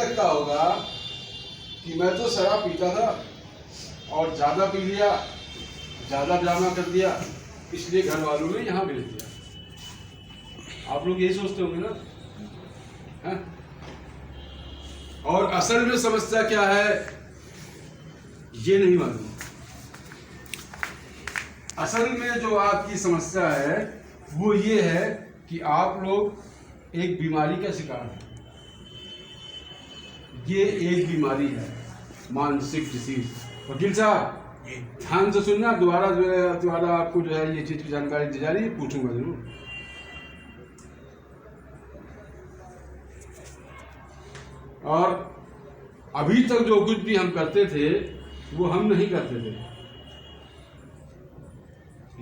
लगता होगा कि मैं तो शराब पीता था और ज़्यादा पी लिया, ज़्यादा ड्रामा कर दिया, इसलिए घर वालों ने यहाँ भेज दिया। आप लोग यही सोचते होंगे ना, है? और असल में समस्या क्या है ये नहीं मालूम। असल में जो आपकी समस्या है वो ये है कि आप लोग एक बीमारी का शिकार हैं। ये एक बीमारी है, मानसिक डिसीज। वकील साहब ध्यान से सुनना, दोबारा आपको जो है ये चीज की जानकारी दी जा रही है, पूछूंगा जरूर। और अभी तक जो कुछ भी हम करते थे वो हम नहीं करते थे,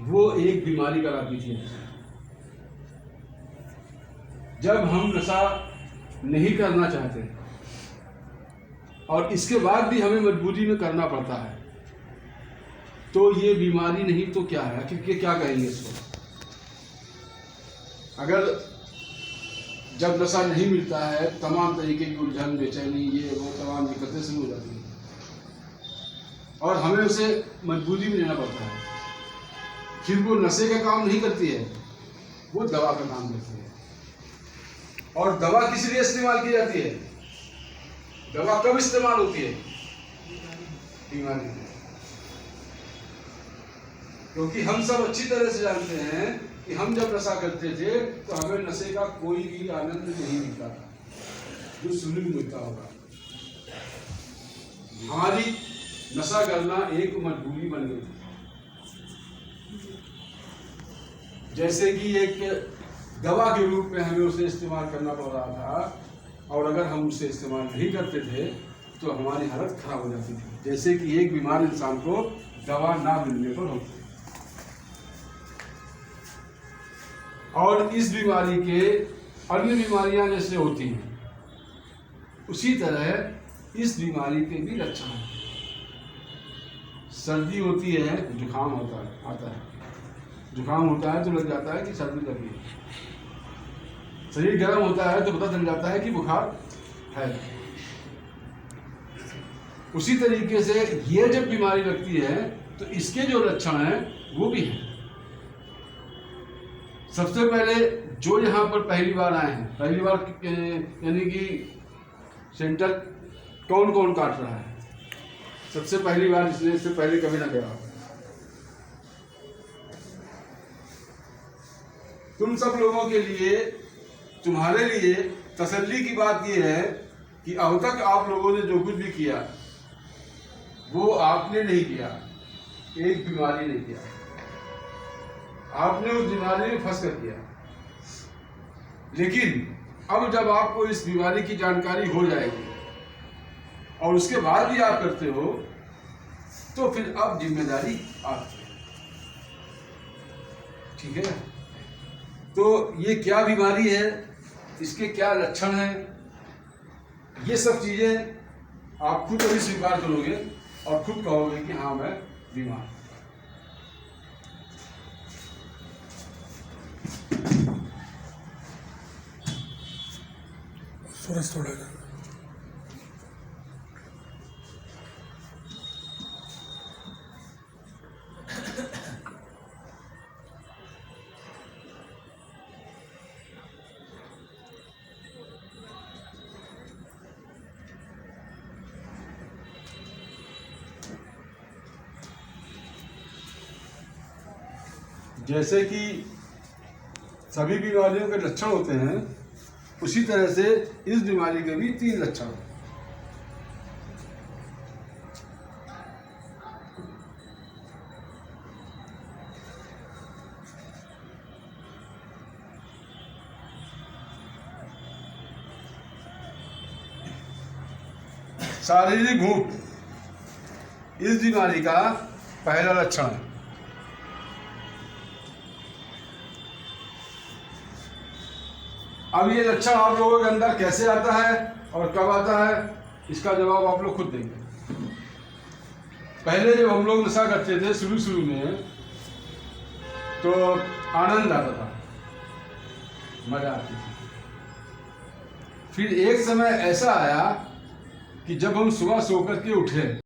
वो एक बीमारी कराती थी। जब हम नशा नहीं करना चाहते और इसके बाद भी हमें मजबूरी में करना पड़ता है, तो ये बीमारी नहीं तो क्या है, क्योंकि क्या कहेंगे इसको। अगर जब नशा नहीं मिलता है तमाम तरीके की उलझन, बेचैनी, ये वो तमाम दिक्कतें शुरू हो जाती हैं और हमें उसे मजबूरी में लेना पड़ता है। फिर वो नशे का काम नहीं करती है, वो दवा का काम करती है। और दवा किस लिए इस्तेमाल की जाती है? दवा कब इस्तेमाल होती है? बीमारी में। क्योंकि हम सब अच्छी तरह से जानते हैं कि हम जब नशा करते थे तो हमें नशे का कोई भी आनंद नहीं मिलता था, जो सुनने को मिलता होगा। हमारी नशा करना एक मजबूरी बन गई थी। जैसे कि एक दवा के रूप में हमें उसे इस्तेमाल करना पड़ रहा था, और अगर हम उसे इस्तेमाल नहीं करते थे तो हमारी हालत खराब हो जाती थी, जैसे कि एक बीमार इंसान को दवा ना मिलने पर होती है। और इस बीमारी के अन्य बीमारियां जैसे होती हैं, उसी तरह इस बीमारी के भी लक्षण हैं। सर्दी होती है, जुकाम आता है, जुकाम होता है तो लग जाता है कि सर्दी लगी है। शरीर गर्म होता है तो पता चल जाता है कि बुखार है। उसी तरीके से ये जब बीमारी लगती है तो इसके जो लक्षण हैं वो भी हैं। सबसे पहले जो यहाँ पर पहली बार आए हैं, पहली बार यानी कि सेंटर कौन कौन काट रहा है? सबसे पहली बार जिसने इससे पहले कभी ना गया। तुम सब लोगों के लिए, तुम्हारे लिए तसल्ली की बात यह है कि अब तक आप लोगों ने जो कुछ भी किया वो आपने नहीं किया, एक बीमारी ने किया। आपने उस बीमारी में फंस कर किया। लेकिन अब जब आपको इस बीमारी की जानकारी हो जाएगी और उसके बाद भी आप करते हो तो फिर अब जिम्मेदारी आपकी है। ठीक है? तो ये क्या बीमारी है, इसके क्या लक्षण हैं, ये सब चीजें आप खुद अभी स्वीकार करोगे और खुद कहोगे कि हाँ मैं बीमार। सूरज थोड़ा जैसे कि सभी बीमारियों के लक्षण होते हैं, उसी तरह से इस बीमारी के भी 3 लक्षण हैं। शारीरिक भूख इस बीमारी का पहला लक्षण है। अब ये लक्षण आप लोगों के अंदर कैसे आता है और कब आता है, इसका जवाब आप लोग खुद देंगे। पहले जब हम लोग नशा करते थे शुरू में तो आनंद आता था, मजा आती थी। फिर एक समय ऐसा आया कि जब हम सुबह सो करके उठे